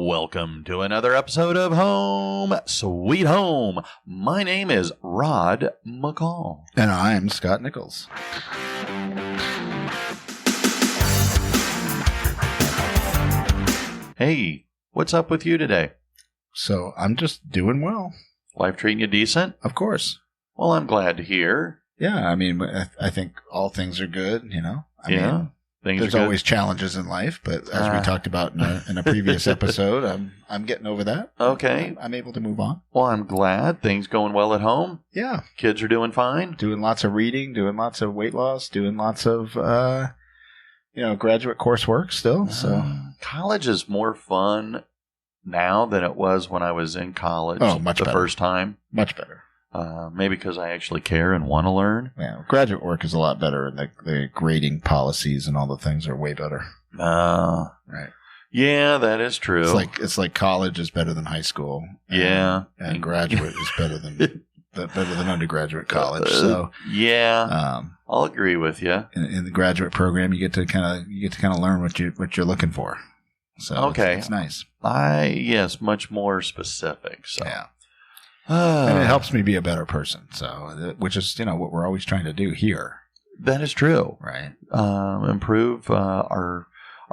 Welcome to another episode of Home Sweet Home. My name is Rod McCall. And I'm Scott Nichols. Hey, what's up with you today? So I'm just doing well. Life treating you decent? Of course. Well, I'm glad to hear. Yeah, I mean, I think all things are good, you know? I mean, things there's are good. always challenges in life, but as we talked about in a previous episode, I'm getting over that. Okay. I'm able to move on. Well, I'm glad. Things going well at home? Yeah. Kids are doing fine? Doing lots of reading, doing lots of weight loss, doing lots of, graduate coursework still. So college is more fun now than it was when I was in college. Oh, much the better. First time. Much better. Maybe because I actually care and want to learn. Yeah, graduate work is a lot better, and the grading policies and all the things are way better. Right. Yeah, that is true. It's like college is better than high school. And graduate is better than undergraduate college. So I'll agree with you. In the graduate program, you get to kind of learn what you're looking for. So it's nice. Yes, much more specific. So yeah. And it helps me be a better person. So, which is, what we're always trying to do here. That is true. Right. Improve our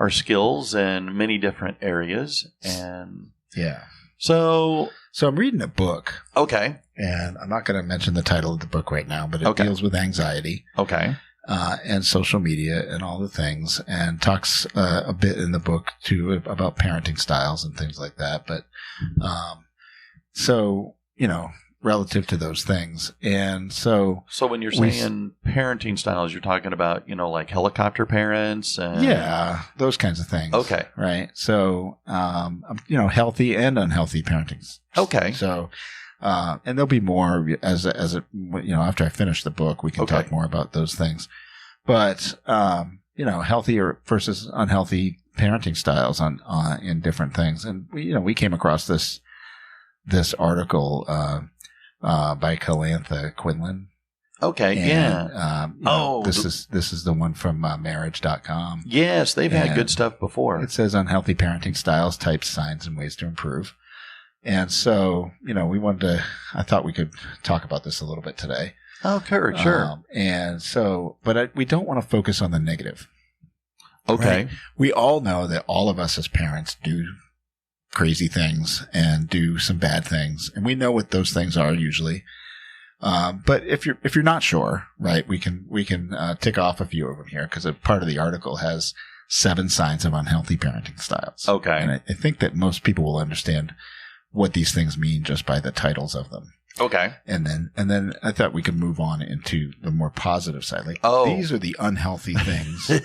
skills in many different areas. And yeah. So I'm reading a book. Okay. And I'm not going to mention the title of the book right now, but it deals with anxiety. Okay. And social media and all the things, and talks a bit in the book too about parenting styles and things like that. But, relative to those things. And so when you're saying parenting styles, you're talking about, like helicopter parents and yeah, those kinds of things. Okay. Right. So, healthy and unhealthy parenting. Okay. So, and there'll be more after I finish the book, we can talk more about those things. But, healthier versus unhealthy parenting styles in different things. And we came across this article, by Calantha Quinlan. Okay. And, this is the one from marriage.com. Yes. They've had good stuff before. It says unhealthy parenting styles, types, signs, and ways to improve. And so, I thought we could talk about this a little bit today. Oh, sure. And so, but we don't want to focus on the negative. Okay. Right? We all know that all of us as parents do crazy things and do some bad things. And we know what those things are usually. But if you're not sure, right, we can tick off a few of them here, because a part of the article has 7 signs of unhealthy parenting styles. Okay. And I think that most people will understand what these things mean just by the titles of them. Okay. And then I thought we could move on into the more positive side. Like, these are the unhealthy things.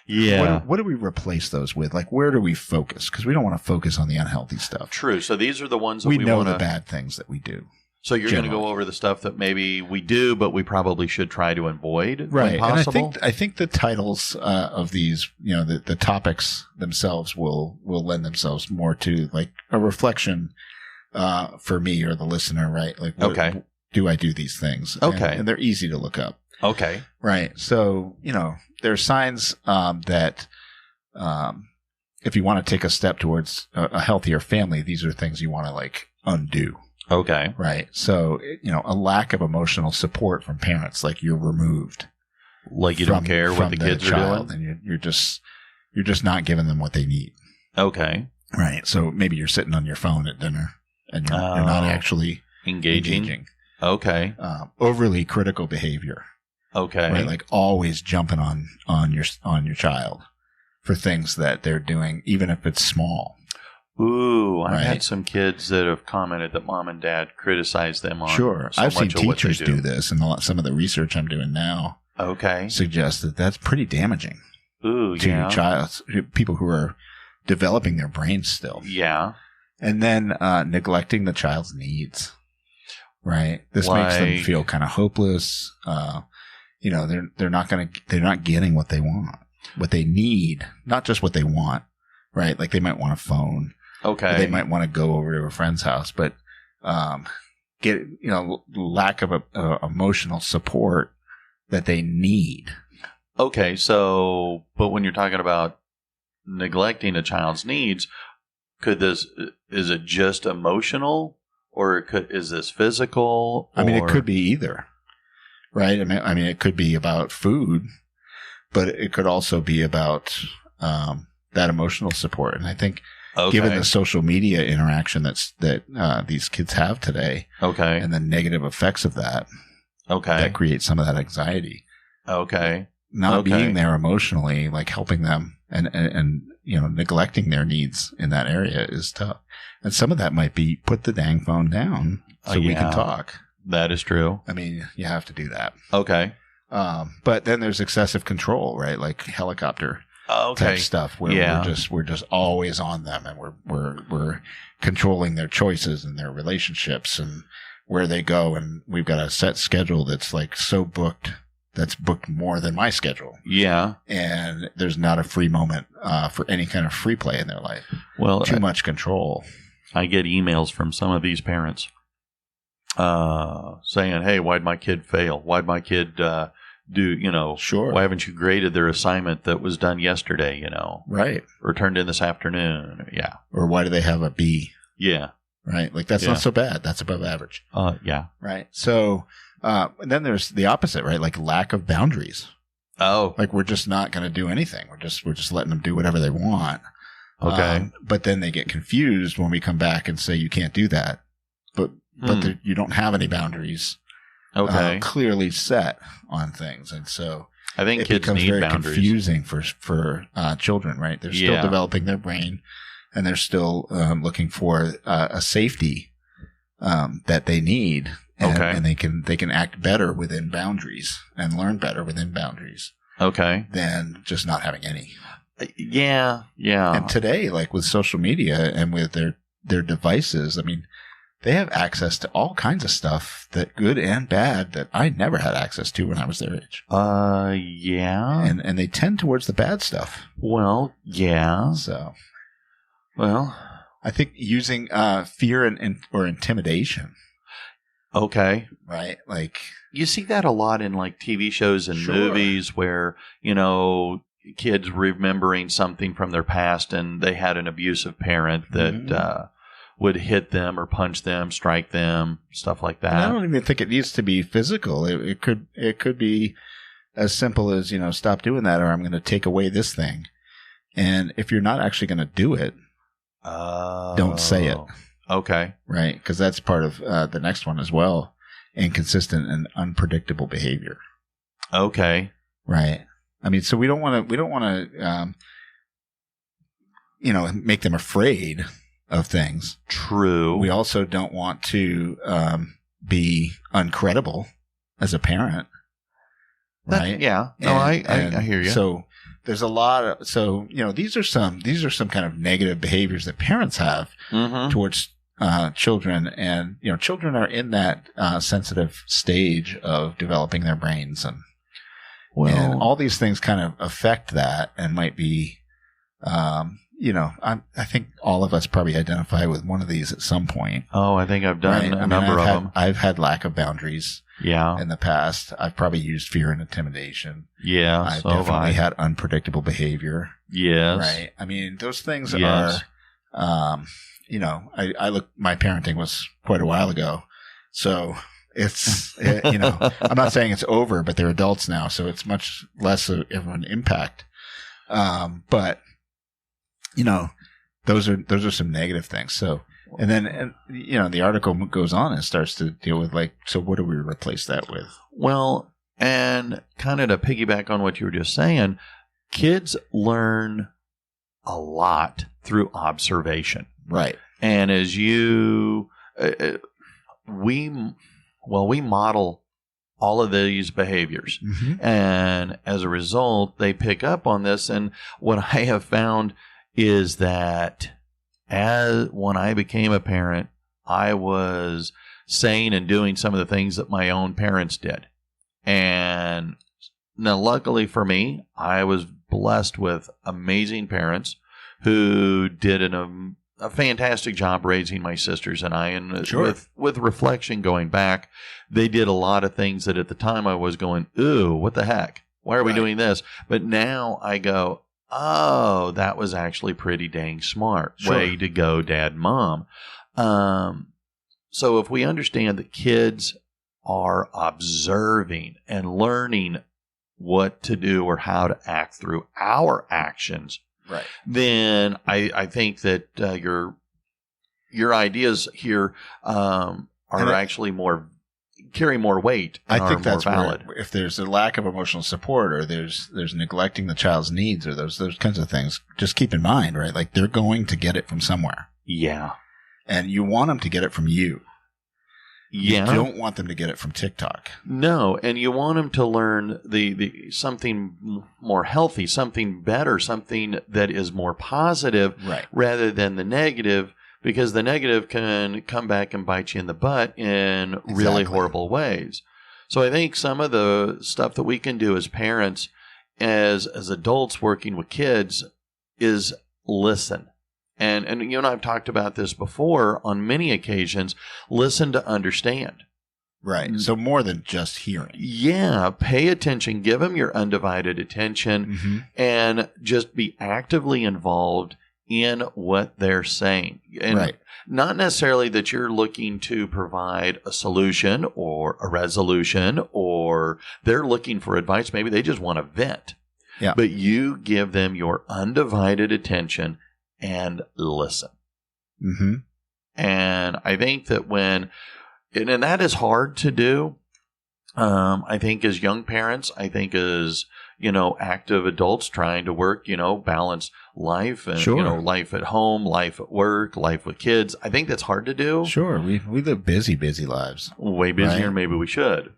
Yeah. What do we replace those with? Like, where do we focus? Because we don't want to focus on the unhealthy stuff. True. So these are the ones that we know the bad things that we do. So you're going to go over the stuff that maybe we do, but we probably should try to avoid. Right. When possible. And I think the titles of these, the topics themselves will lend themselves more to like a reflection for me or the listener, right? Like, do I do these things? Okay. And they're easy to look up. Okay. Right. So, there are signs that if you want to take a step towards a healthier family, these are things you want to like undo. Okay. Right. So, a lack of emotional support from parents, like you're removed. Like you don't care what the kids are doing? And you're just not giving them what they need. Okay. Right. So maybe you're sitting on your phone at dinner and you're not actually engaging. Okay. Overly critical behavior. Okay. Right. Like always jumping on your child for things that they're doing, even if it's small. Ooh, I've had some kids that have commented that mom and dad criticize them on. Sure. So I've seen much of what they teachers do this, and some of the research I'm doing now suggests that that's pretty damaging to people who are developing their brains still. Yeah. And then neglecting the child's needs. Right. This makes them feel kind of hopeless. They're not getting what they want, what they need, not just what they want. Right. Like they might want a phone. Okay. They might want to go over to a friend's house, but lack of emotional support that they need. Okay, so, but when you're talking about neglecting a child's needs, is it just emotional, or is this physical? I mean, or- it could be either, right? I mean, it could be about food, but it could also be about that emotional support. And I think, given the social media interaction that these kids have today, okay, and the negative effects of that, okay, that creates some of that anxiety. Okay. Not being there emotionally, like helping them and neglecting their needs in that area is tough. And some of that might be put the dang phone down so we can talk. That is true. I mean, you have to do that. Okay. But then there's excessive control, right? Like helicopter type stuff where we're just always on them, and we're controlling their choices and their relationships and where they go, and we've got a set schedule that's like so booked. That's booked more than my schedule. Yeah. And there's not a free moment for any kind of free play in their life. Well, too much control. I get emails from some of these parents saying, hey, why'd my kid fail? Why'd my kid Sure. Why haven't you graded their assignment that was done yesterday, Right. Or turned in this afternoon? Yeah. Or why do they have a B? Yeah. Right. Like, that's not so bad. That's above average. Yeah. Right. So, and then there's the opposite, right? Like lack of boundaries. Oh. Like, we're just not going to do anything. We're just letting them do whatever they want. Okay. But then they get confused when we come back and say, you can't do that. But you don't have any boundaries. Okay. Clearly set on things. And so I think it kids becomes need very boundaries. Confusing for children, right? They're still developing their brain, and they're still looking for a safety that they need. And they can act better within boundaries and learn better within boundaries. Okay. Than just not having any. Yeah. Yeah. And today, like with social media and with their devices, I mean, they have access to all kinds of stuff, that good and bad, that I never had access to when I was their age. Yeah. And they tend towards the bad stuff. Well, yeah. So, well, I think using fear or intimidation. Okay. Right? Like, you see that a lot in like TV shows and movies where, kids remembering something from their past and they had an abusive parent that would hit them or punch them, strike them, stuff like that. And I don't even think it needs to be physical. It could be as simple as, stop doing that, or I'm going to take away this thing. And if you're not actually going to do it, don't say it. Okay. Right? Because that's part of the next one as well. Inconsistent and unpredictable behavior. Okay. Right. I mean, so we don't want to, make them afraid of things. True. We also don't want to be uncredible as a parent. Right? Yeah. No, I hear you. So there's a lot of, these are some kind of negative behaviors that parents have towards children, and children are in that sensitive stage of developing their brains, and all these things kind of affect that, and might be, I think all of us probably identify with one of these at some point. Oh, I think I've done a number of them. I've had lack of boundaries. Yeah. In the past, I've probably used fear and intimidation. Yeah. I've definitely had unpredictable behavior. Yes. Right. I mean, those things are, my parenting was quite a while ago. So it's, I'm not saying it's over, but they're adults now. So it's much less of an impact. But, those are some negative things. So, and then, the article goes on and starts to deal with so what do we replace that with? Well, and kind of to piggyback on what you were just saying, kids learn a lot through observation. Right. And as we model all of these behaviors. And as a result, they pick up on this. And what I have found is that when I became a parent, I was saying and doing some of the things that my own parents did. And now, luckily for me, I was blessed with amazing parents who did a fantastic job raising my sisters and I. And with reflection going back, they did a lot of things that at the time I was going, ooh, what the heck? Why are we doing this? But now I go, oh, that was actually pretty dang smart. Sure. Way to go, Dad and Mom. So if we understand that kids are observing and learning what to do or how to act through our actions, right, then I think that your ideas here are actually carry more weight and I think are that's more valid. Where, if there's a lack of emotional support or there's neglecting the child's needs or those kinds of things, just keep in mind, right? Like they're going to get it from somewhere. Yeah. And you want them to get it from you. Yeah. You don't want them to get it from TikTok. No, and you want them to learn the something more healthy, something better, something that is more positive, right, rather than the negative, because the negative can come back and bite you in the butt in really horrible ways. So I think some of the stuff that we can do as parents, as adults working with kids, is listen. And you and I have talked about this before on many occasions. Listen to understand. Right. So more than just hearing. Yeah. Pay attention. Give them your undivided attention and just be actively involved in what they're saying. And not necessarily that you're looking to provide a solution or a resolution or they're looking for advice. Maybe they just want to vent. Yeah. But you give them your undivided attention and listen. And I think that and that is hard to do. I think as young parents, I think as, active adults trying to work, balance life and, life at home, life at work, life with kids. I think that's hard to do. Sure. We live busy lives. Way busier than maybe we should.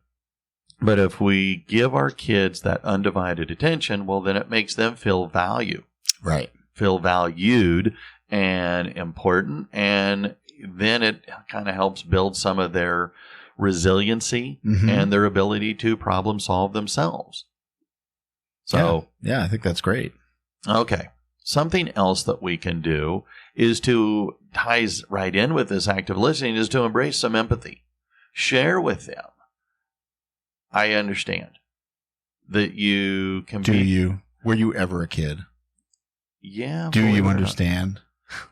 But if we give our kids that undivided attention, well, then it makes them feel value. Right. Feel valued and important, and then it kind of helps build some of their resiliency and their ability to problem solve themselves. So, yeah, I think that's great. Okay. Something else that we can do is ties right in with this active listening is to embrace some empathy. Share with them. I understand that you can Were you ever a kid? Yeah. Do you understand?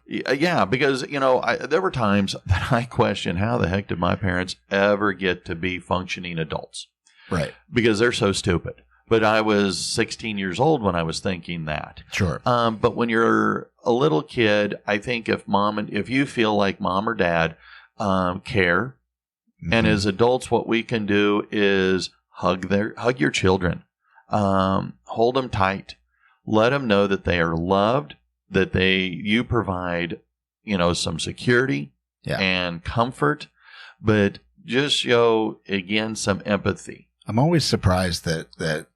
Yeah, because, there were times that I questioned how the heck did my parents ever get to be functioning adults? Right. Because they're so stupid. But I was 16 years old when I was thinking that. Sure. But when you're a little kid, I think if you feel like mom or dad care, and as adults, what we can do is hug your children, hold them tight. Let them know that they are loved, that you provide, some security and comfort, but just show, again, some empathy. I'm always surprised that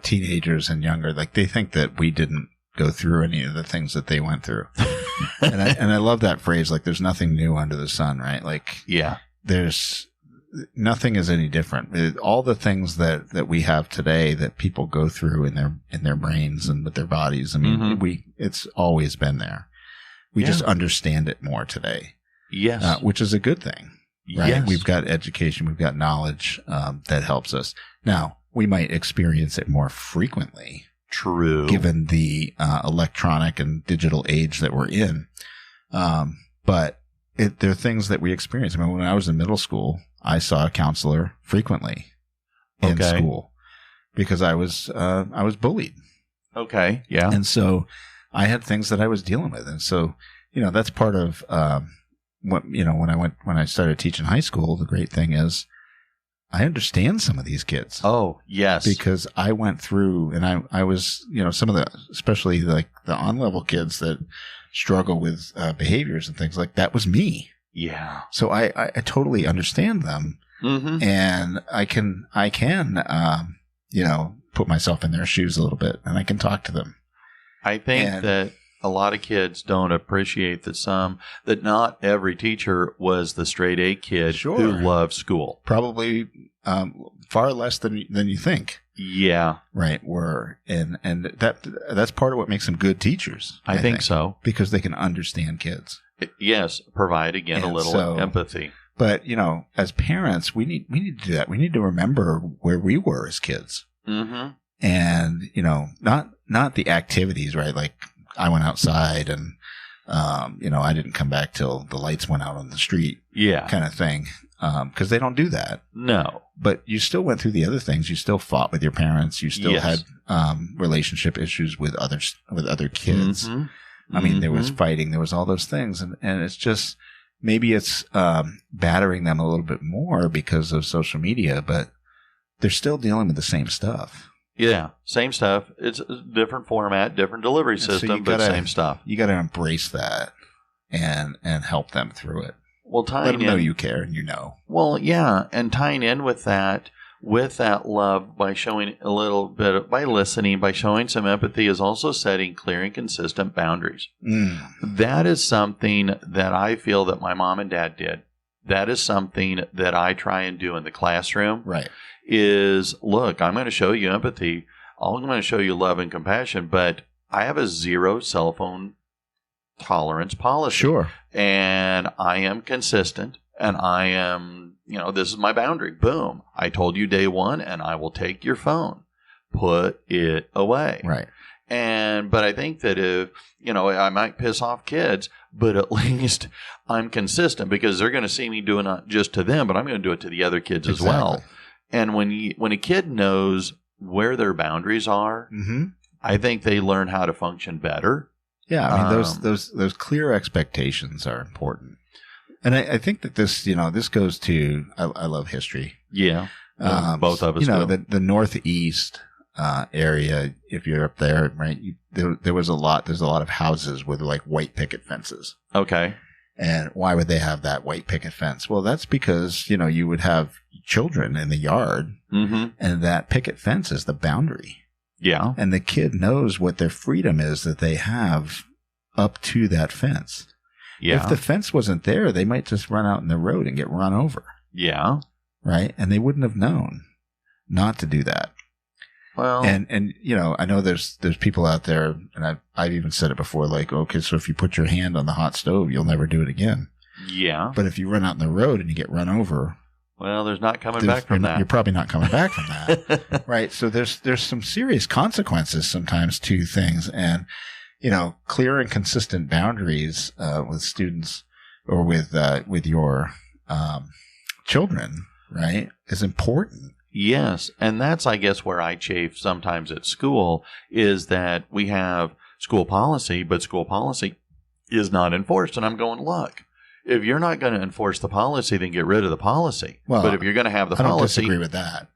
teenagers and younger, like they think that we didn't go through any of the things that they went through. and I love that phrase, like there's nothing new under the sun, right? Like, there's nothing is any different. All the things that we have today that people go through in their brains and with their bodies. I mean, it's always been there. We just understand it more today. Yes. Which is a good thing, right? Yes. We've got education. We've got knowledge, that helps us. Now, we might experience it more frequently. True. Given the, electronic and digital age that we're in. But there are things that we experience. I mean, when I was in middle school, I saw a counselor frequently in school because I was bullied. Okay. Yeah. And so I had things that I was dealing with. And so, that's part of, when I started teaching high school, the great thing is I understand some of these kids. Oh, yes. Because I went through and I was, some of the, especially like the on-level kids that struggle with behaviors and things like that was me. Yeah. So I totally understand them. And I can, put myself in their shoes a little bit and I can talk to them. I think that a lot of kids don't appreciate that not every teacher was the straight A kid who loved school. Probably far less than you think. Yeah. Right. And that's part of what makes them good teachers. I think so. Because they can understand kids. Yes. Provide, again, a little empathy. But, as parents, we need to do that. We need to remember where we were as kids. And, not the activities, right? Like I went outside and, I didn't come back till the lights went out on the street. Yeah. Kind of thing. Because they don't do that. No. But you still went through the other things. You still fought with your parents. You still had relationship issues with other kids. Mm-hmm. I mean, there was fighting. There was all those things. And it's just, maybe it's battering them a little bit more because of social media, but they're still dealing with the same stuff. Yeah, same stuff. It's a different format, different delivery system, but same stuff. You got to embrace that and help them through it. Well, let them know you care and Well, yeah, and tying in with that love by showing a little bit, by listening, by showing some empathy, is also setting clear and consistent boundaries. That is something that I feel that my mom and dad did. That is something that I try and do in the classroom. Right. Is, look, I'm going to show you empathy. I'm going to show you love and compassion, but I have a 0 cell phone tolerance policy. Sure. And I am consistent, and I am, this is my boundary. Boom. I told you day one, and I will take your phone. Put it away. Right. But I think that if, I might piss off kids, but at least I'm consistent, because they're going to see me doing it not just to them, but I'm going to do it to the other kids as well. And when a kid knows where their boundaries are, I think they learn how to function better. Yeah, I mean, those clear expectations are important. And I think that this goes to, I love history. Yeah. Both of us do. The Northeast area, if you're up there, right, there's a lot of houses with like white picket fences. Okay. And why would they have that white picket fence? Well, that's because, you would have children in the yard, and that picket fence is the boundary. Yeah. And the kid knows what their freedom is that they have up to that fence. Yeah. If the fence wasn't there, they might just run out in the road and get run over. Yeah. Right? And they wouldn't have known not to do that. Well, and I know there's people out there, and I've even said it before, like, okay, so if you put your hand on the hot stove, you'll never do it again. Yeah. But if you run out in the road and you get run over, well, there's not coming back from that. You're probably not coming back from that. Right? So there's some serious consequences sometimes to things, and clear and consistent boundaries with students or with your children, right, is important. Yes, and that's, I guess, where I chafe sometimes at school, is that we have school policy, but school policy is not enforced. And I'm going, look, if you're not going to enforce the policy, then get rid of the policy. Well, but if you're going to have the policy... I don't disagree with that.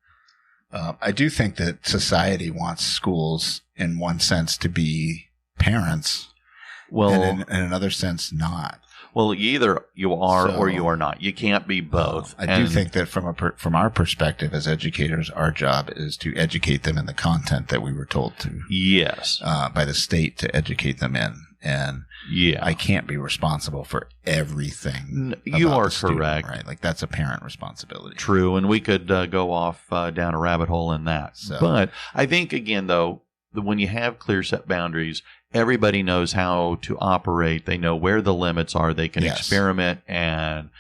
I do think that society wants schools, in one sense, to be parents, and in another sense, not. Well, either you are or you are not. You can't be both. I do think that from our perspective as educators, our job is to educate them in the content that we were told to. Yes. By the state to educate them in. And I can't be responsible for everything. You are correct. Student, right? Like, that's a parent responsibility. True. And we could go off down a rabbit hole in that. But I think, again, though, when you have clear set boundaries, everybody knows how to operate. They know where the limits are. They can experiment and,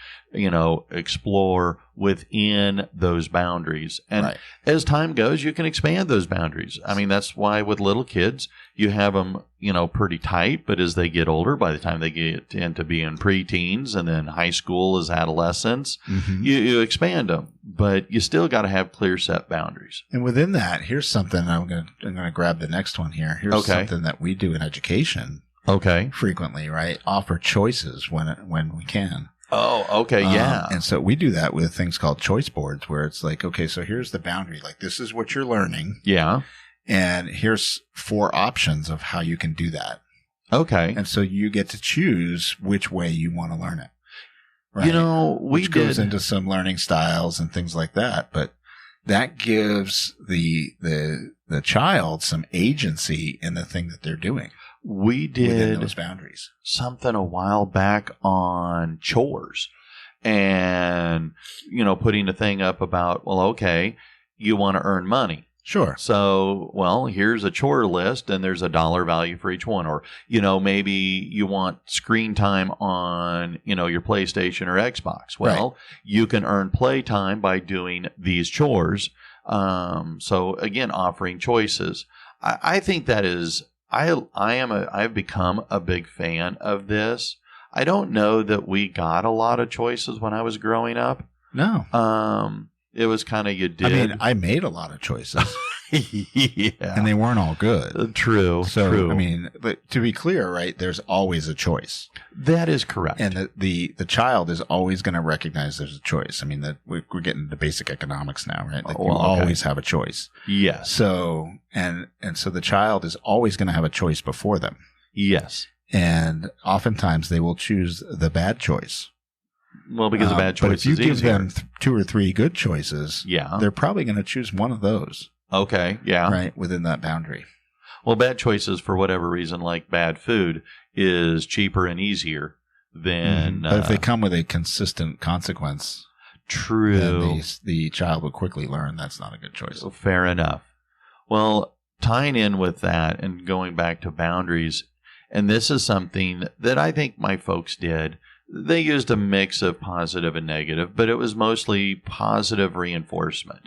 explore within those boundaries. And as time goes, you can expand those boundaries. I mean, that's why with little kids, you have them, pretty tight. But as they get older, by the time they get into being preteens and then high school is adolescence, you expand them. But you still got to have clear set boundaries. And within that, here's something I'm going to grab the next one here. Here's something that we do in education. Frequently, right? Offer choices when we can. Oh, okay, yeah. And so we do that with things called choice boards, where it's like, okay, so here's the boundary. Like, this is what you're learning. Yeah. And here's 4 options of how you can do that. Okay. And so you get to choose which way you want to learn it. Right? Which goes into some learning styles and things like that. But that gives the child some agency in the thing that they're doing. We did within those boundaries something a while back on chores, and putting a thing up about, well, okay, you want to earn money. Sure. So, well, here's a chore list, and there's a dollar value for each one. Or, maybe you want screen time on, your PlayStation or Xbox. Well, you can earn play time by doing these chores. So again, offering choices. I think that is, I've become a big fan of this. I don't know that we got a lot of choices when I was growing up. No. It was kind of, you did. I mean, I made a lot of choices. Yeah. And they weren't all good. True. So, true. I mean, but to be clear, right, there's always a choice. That is correct. And the child is always going to recognize there's a choice. I mean, that we're getting to basic economics now, right? Like, you always have a choice. Yes. So, and so the child is always going to have a choice before them. Yes. And oftentimes they will choose the bad choice. Well, because a bad choice but if you is give easier. them 2 or 3 good choices, Yeah. they're probably going to choose one of those. Okay. Yeah. Right, within that boundary. Well, bad choices, for whatever reason, like bad food, is cheaper and easier than. But if they come with a consistent consequence, true, then the child will quickly learn that's not a good choice. Fair enough. Well, tying in with that and going back to boundaries, and this is something that I think my folks did. They used a mix of positive and negative, but it was mostly positive reinforcement.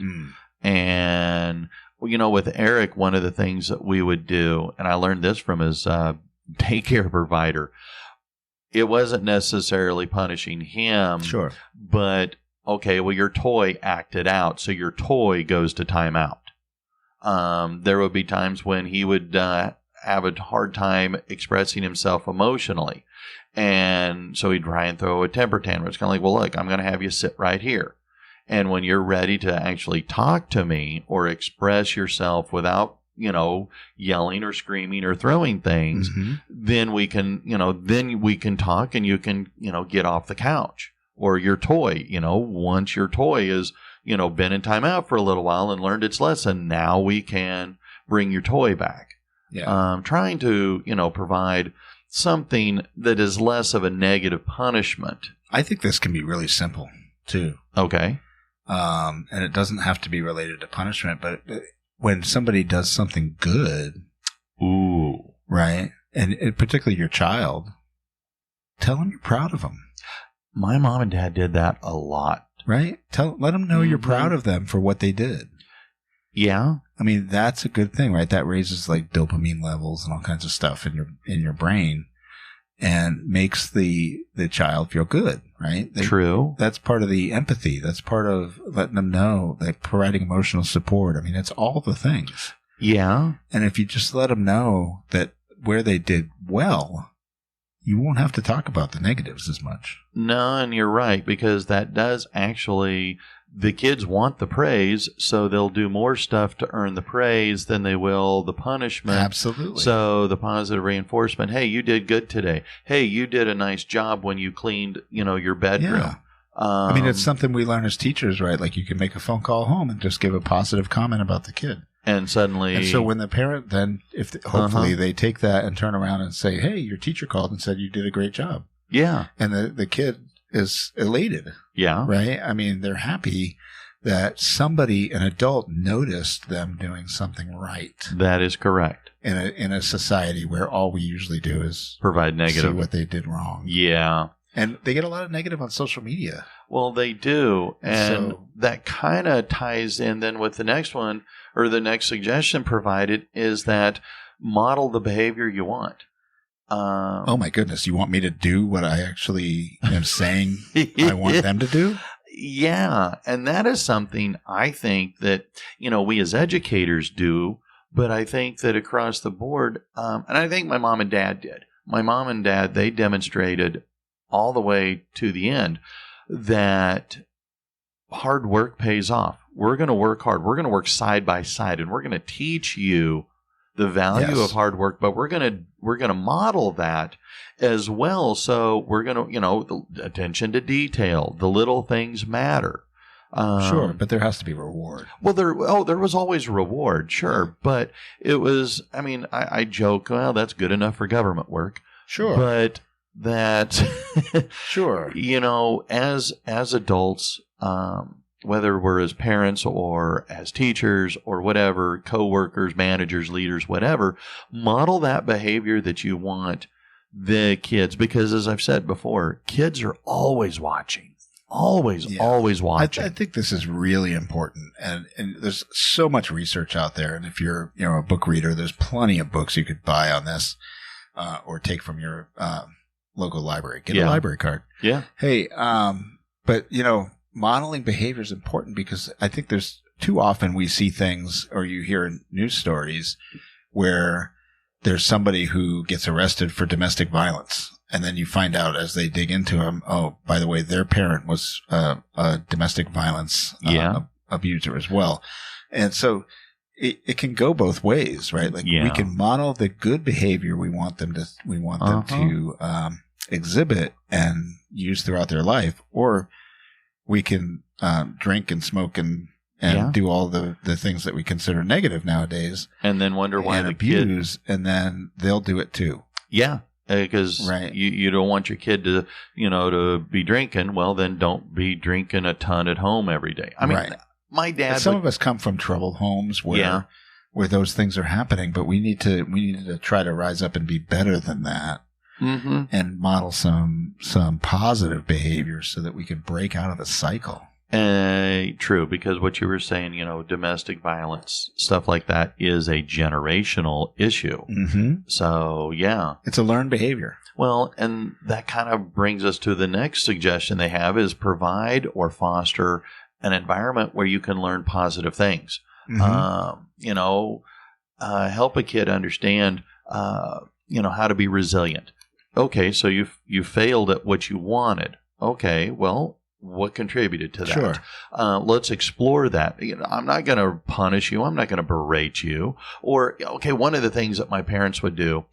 And, you know, with Eric, one of the things that we would do, and I learned this from his daycare provider, it wasn't necessarily punishing him. Sure. But, okay, well, your toy acted out, so your toy goes to timeout. There would be times when he would have a hard time expressing himself emotionally. And so he'd try and throw a temper tantrum. It's kind of like, well, look, I'm going to have you sit right here. And when you're ready to actually talk to me or express yourself without, you know, yelling or screaming or throwing things, then we can, you know, talk and you can, you know, get off the couch. Or your toy, you know, once your toy is, you know, been in timeout for a little while and learned its lesson, now we can bring your toy back. Yeah. Trying to, you know, provide something that is less of a negative punishment. I think this can be really simple too. Okay. And it doesn't have to be related to punishment, but when somebody does something good, ooh, right, and particularly your child, tell them you're proud of them. My mom and dad did that a lot. Right? Let them know you're proud of them for what they did. Yeah. I mean, that's a good thing, right? That raises like dopamine levels and all kinds of stuff in your brain and makes the child feel good, right? True. That's part of the empathy. That's part of letting them know, like providing emotional support. I mean, it's all the things. Yeah. And if you just let them know that where they did well, you won't have to talk about the negatives as much. No, and you're right, because that does actually, the kids want the praise, so they'll do more stuff to earn the praise than they will the punishment. Absolutely. So the positive reinforcement, hey, you did good today. Hey, you did a nice job when you cleaned, you know, your bedroom. Yeah. I mean, it's something we learn as teachers, right? Like you can make a phone call home and just give a positive comment about the kid. And suddenly... And so when the parent then, hopefully they take that and turn around and say, hey, your teacher called and said you did a great job. Yeah. And the kid is elated. Yeah. Right? I mean, they're happy that somebody, an adult, noticed them doing something right. That is correct. In a society where all we usually do is provide negative. See what they did wrong. Yeah. And they get a lot of negative on social media. Well, they do. And so, that kind of ties in then with the next one, or the next suggestion provided, is that model the behavior you want. Oh my goodness. You want me to do what I actually am saying I want them to do? Yeah. And that is something I think that, you know, we as educators do, but I think that across the board, and I think my mom and dad did. My mom and dad, they demonstrated all the way to the end that hard work pays off. We're going to work hard. We're going to work side by side, and we're going to teach you the value of hard work, but we're going to model that as well. So we're going to, you know, the attention to detail, the little things matter. Sure, but there has to be reward. Well, there was always reward, sure, but it was, I mean, I joke, well, that's good enough for government work. Sure. But that, sure, you know, as adults, whether we're as parents or as teachers or whatever, coworkers, managers, leaders, whatever, model that behavior that you want the kids, because as I've said before, kids are always watching. always watching. I think this is really important, and there's so much research out there. And if you're a book reader, there's plenty of books you could buy on this, or take from your local library. Get a library card. Yeah. Hey, but modeling behavior is important because I think there's too often we see things, or you hear news stories where there's somebody who gets arrested for domestic violence. And then you find out as they dig into them, oh, by the way, their parent was a domestic violence abuser as well. And so it can go both ways, right? Like we can model the good behavior we want them to exhibit and use throughout their life, or we can drink and smoke and do all the things that we consider negative nowadays, and then wonder why the abuse, and then they'll do it too. Yeah. Because you don't want your kid to, to be drinking. Well, then don't be drinking a ton at home every day. I mean, my dad. But some of us come from troubled homes where those things are happening, but we need to try to rise up and be better than that, and model some positive behavior so that we can break out of the cycle. True, because what you were saying, domestic violence, stuff like that is a generational issue. Mm-hmm. So, yeah. It's a learned behavior. Well, and that kind of brings us to the next suggestion they have is provide or foster an environment where you can learn positive things. Mm-hmm. Help a kid understand, how to be resilient. Okay, so you failed at what you wanted. Okay, well, what contributed to that? Sure. Let's explore that. I'm not going to punish you. I'm not going to berate you. Or, okay, one of the things that my parents would do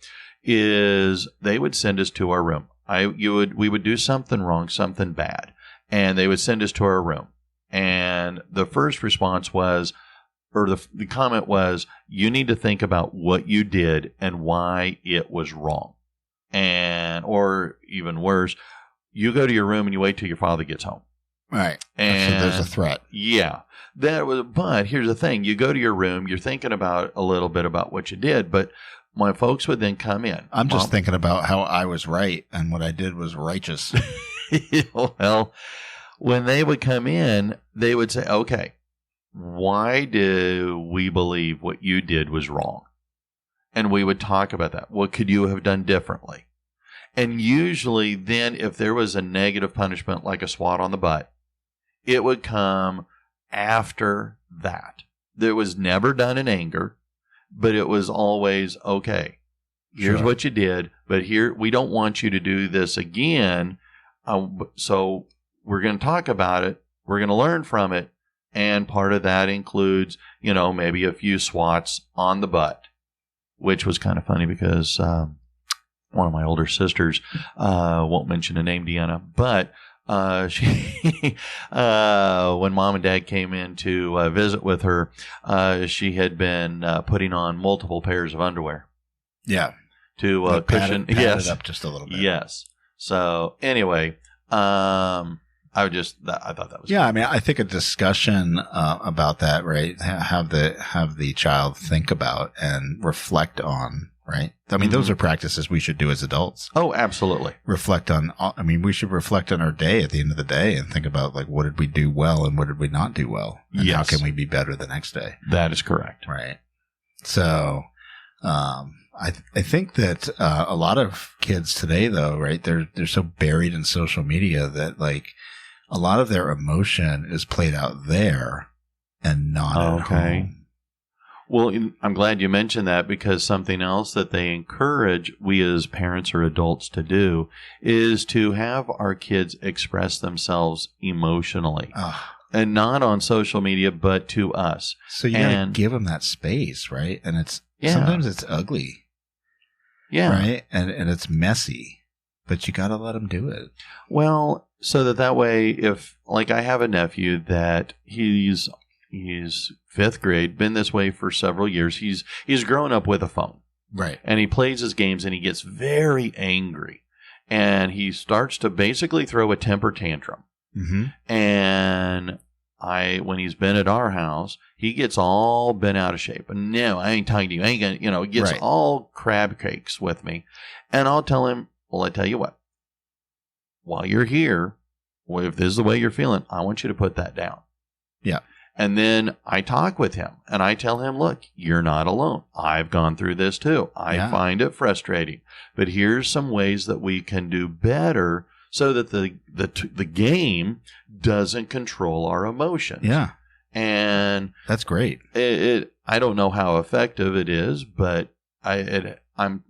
is they would send us to our room. We would do something wrong, something bad, and they would send us to our room. And the first response was, or the comment was, you need to think about what you did and why it was wrong. Or even worse, you go to your room and you wait till your father gets home. Right. And so there's a threat. Yeah. But here's the thing. You go to your room, you're thinking about a little bit about what you did, but my folks would then come in. I'm just thinking about how I was right and what I did was righteous. Well, when they would come in, they would say, okay, why do we believe what you did was wrong? And we would talk about that. What could you have done differently? And usually then if there was a negative punishment like a swat on the butt, it would come after that. It was never done in anger, but it was always, okay, here's what you did, but here we don't want you to do this again. So we're going to talk about it. We're going to learn from it. And part of that includes, maybe a few swats on the butt, which was kind of funny because one of my older sisters, won't mention the name Deanna, but she, when mom and dad came in to visit with her, she had been putting on multiple pairs of underwear. Yeah. To cushion. Pad it up just a little bit. Yes. So anyway, I thought that was cool. I mean, I think a discussion about that, right? Have the child think about and reflect on. Right. I mean, those are practices we should do as adults. Oh, absolutely. We should reflect on our day at the end of the day and think about, like, what did we do well and what did we not do well? And how can we be better the next day? That is correct. Right. So, I think that a lot of kids today, though, right, they're so buried in social media that, like, a lot of their emotion is played out there and not at home. Well, I'm glad you mentioned that because something else that they encourage we as parents or adults to do is to have our kids express themselves emotionally. And not on social media, but to us. So you got to give them that space, right? And sometimes it's ugly. Yeah. Right? And it's messy, but you got to let them do it. Well, so that way, if, like, I have a nephew that he's 5th grade, been this way for several years. He's grown up with a phone. Right. And he plays his games and he gets very angry. And he starts to basically throw a temper tantrum. Mm-hmm. And when he's been at our house, he gets all bent out of shape. And no, I ain't talking to you. I ain't gonna, gets all crab cakes with me. And I'll tell him, well, I tell you what, while you're here, well, if this is the way you're feeling, I want you to put that down. Yeah. And then I talk with him and I tell him, look, you're not alone. I've gone through this too. I find it frustrating, but here's some ways that we can do better so that the game doesn't control our emotions. Yeah. And that's great. I don't know how effective it is, but my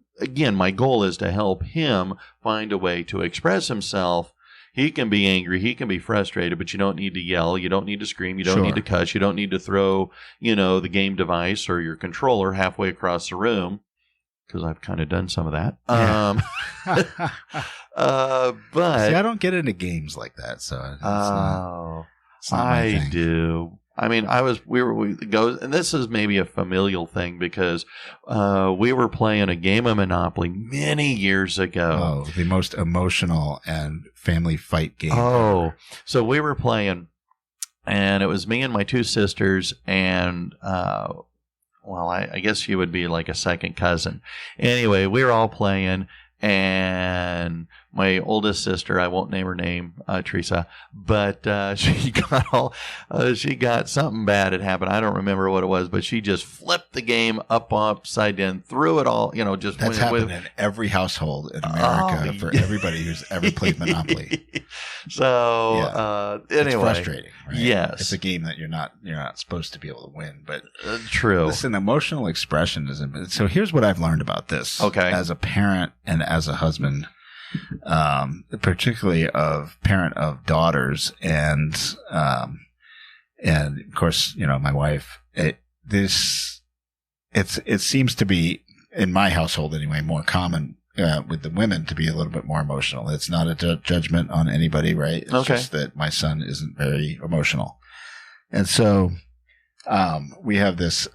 goal is to help him find a way to express himself. He can be angry, he can be frustrated, but you don't need to yell, you don't need to scream, you don't need to cuss, you don't need to throw, the game device or your controller halfway across the room, because I've kind of done some of that. Yeah. But see, I don't get into games like that, so it's not my thing. Do. I mean, and this is maybe a familial thing because we were playing a game of Monopoly many years ago. Oh, the most emotional and family fight game. Oh, ever. So we were playing, and it was me and my two sisters, and I guess she would be like a second cousin. Anyway, we were all playing. And my oldest sister, I won't name her name, Teresa, but she got something bad had happened. I don't remember what it was, but she just flipped the game upside down, threw it all, just that's happened in every household in America for everybody who's ever played Monopoly. So anyway, it's frustrating. Right? Yes, it's a game that you're not supposed to be able to win, but true. Listen, emotional expression isn't. So here's what I've learned about this. Okay, as a parent and as a husband, particularly parent of daughters, and of course, my wife. It seems to be in my household anyway more common with the women to be a little bit more emotional. It's not a judgment on anybody, right? It's just that my son isn't very emotional, and so we have this.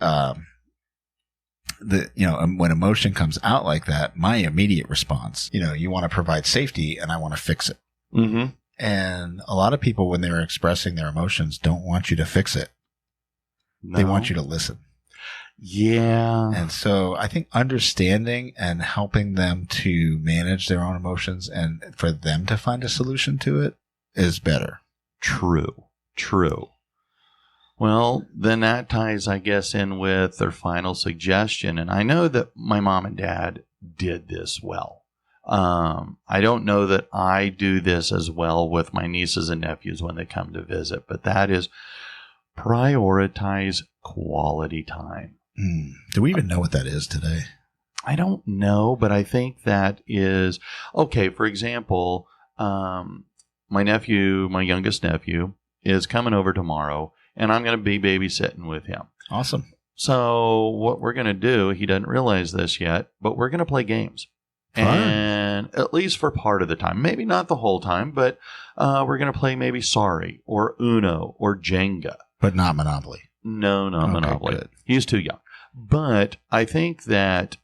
When emotion comes out like that, my immediate response, you want to provide safety and I want to fix it. Mm-hmm. And a lot of people, when they're expressing their emotions, don't want you to fix it. No. They want you to listen. Yeah. And so I think understanding and helping them to manage their own emotions and for them to find a solution to it is better. True. Well, then that ties, I guess, in with their final suggestion. And I know that my mom and dad did this well. I don't know that I do this as well with my nieces and nephews when they come to visit, but that is prioritize quality time. Do we even know what that is today? I don't know, but I think that is, okay, for example, my youngest nephew, is coming over tomorrow. And I'm going to be babysitting with him. Awesome. So what we're going to do, he doesn't realize this yet, but we're going to play games. Fun. And at least for part of the time, maybe not the whole time, but we're going to play maybe Sorry or Uno or Jenga. But not Monopoly. No, not Monopoly. Good. He's too young. But I think that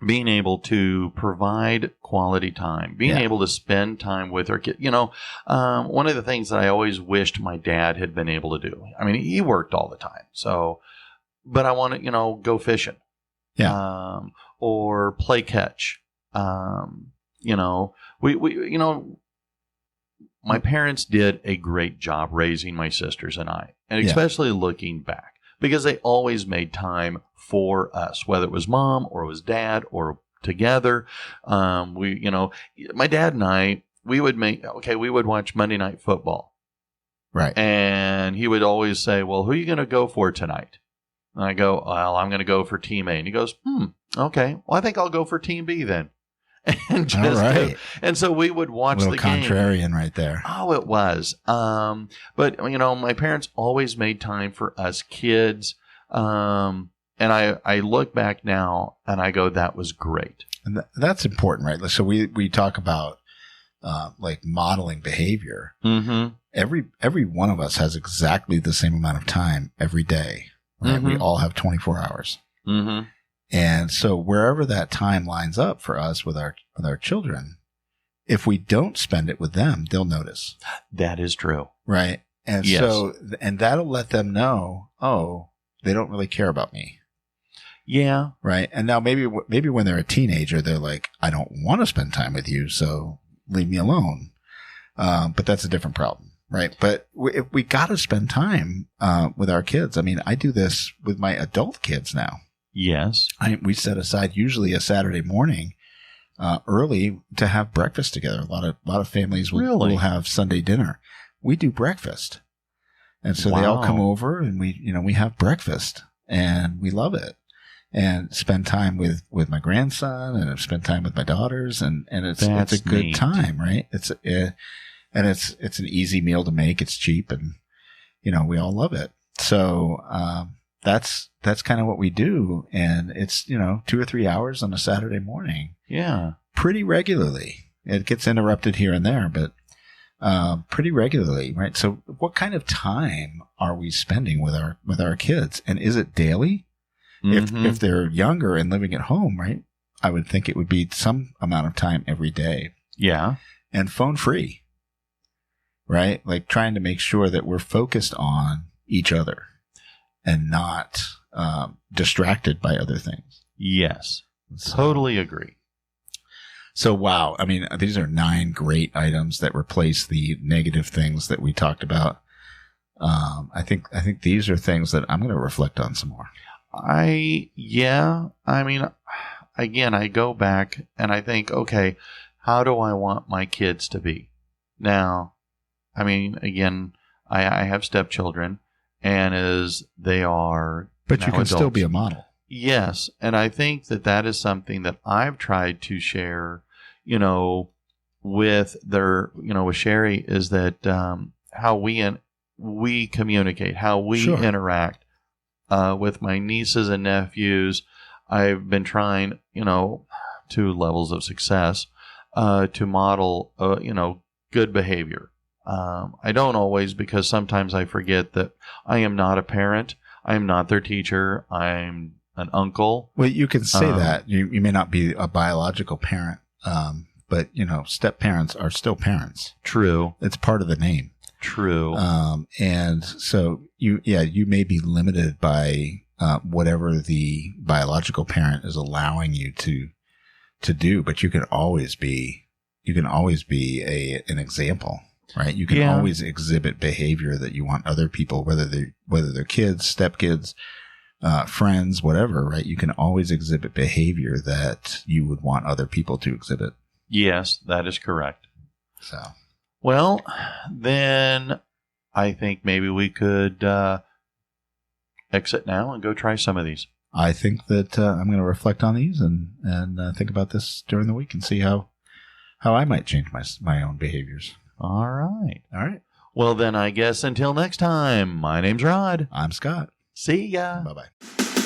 being able to provide quality time, being able to spend time with our kid. One of the things that I always wished my dad had been able to do. I mean, he worked all the time. So, but I want to, go fishing. Yeah. Or play catch. My parents did a great job raising my sisters and I, and especially looking back. Because they always made time for us, whether it was mom or it was dad or together. My dad and I, we would watch Monday Night Football. Right. And he would always say, well, who are you going to go for tonight? And I go, well, I'm going to go for Team A. And he goes, okay, well, I think I'll go for Team B then. And and so we would watch the game. Contrarian right there. Oh, it was. But my parents always made time for us kids. And I look back now and I go, that was great. And that's important, right? So we talk about like modeling behavior. Mm-hmm. Every one of us has exactly the same amount of time every day. Right? Mm-hmm. We all have 24 hours. Mm-hmm. And so wherever that time lines up for us with our children, if we don't spend it with them, they'll notice. That is true. Right. And so that'll let them know, oh, they don't really care about me. Yeah. Right. And now maybe when they're a teenager, they're like, I don't want to spend time with you, so leave me alone. But that's a different problem, right? But we got to spend time with our kids. I mean, I do this with my adult kids now. Yes. We set aside usually a Saturday morning early to have breakfast together. A lot of families will have Sunday dinner. We do breakfast. And so they all come over and we have breakfast and we love it and spend time with my grandson and I've spent time with my daughters and it's a good neat. Time, right? It's an easy meal to make. It's cheap and, we all love it. So, that's kind of what we do. And it's, 2 or 3 hours on a Saturday morning. Yeah. Pretty regularly. It gets interrupted here and there, but pretty regularly, right? So what kind of time are we spending with our kids? And is it daily? Mm-hmm. If they're younger and living at home, right? I would think it would be some amount of time every day. Yeah. And phone free, right? Like trying to make sure that we're focused on each other and not distracted by other things. Yes. Totally agree. So, wow. I mean, these are 9 great items that replace the negative things that we talked about. I think these are things that I'm going to reflect on some more. I mean, again, I go back and I think, okay, how do I want my kids to be? Now, I mean, again, I have stepchildren and as they are, but you can adults, still be a model. Yes. And I think that is something that I've tried to share, with with Sherry is that, how we communicate, how we interact, with my nieces and nephews. I've been trying, to levels of success, to model, good behavior. I don't always, because sometimes I forget that I am not a parent. I am not their teacher. I'm an uncle. Well, you can say that. You may not be a biological parent, but, step parents are still parents. True. It's part of the name. True. And so you may be limited by whatever the biological parent is allowing you to do, but you can always be an example. Right, you can always exhibit behavior that you want other people, whether they're kids, stepkids, friends, whatever. Right, you can always exhibit behavior that you would want other people to exhibit. Yes, that is correct. So, well, then I think maybe we could exit now and go try some of these. I think that I'm going to reflect on these and think about this during the week and see how I might change my own behaviors. All right. All right. Well, then I guess until next time, my name's Rod. I'm Scott. See ya. Bye-bye.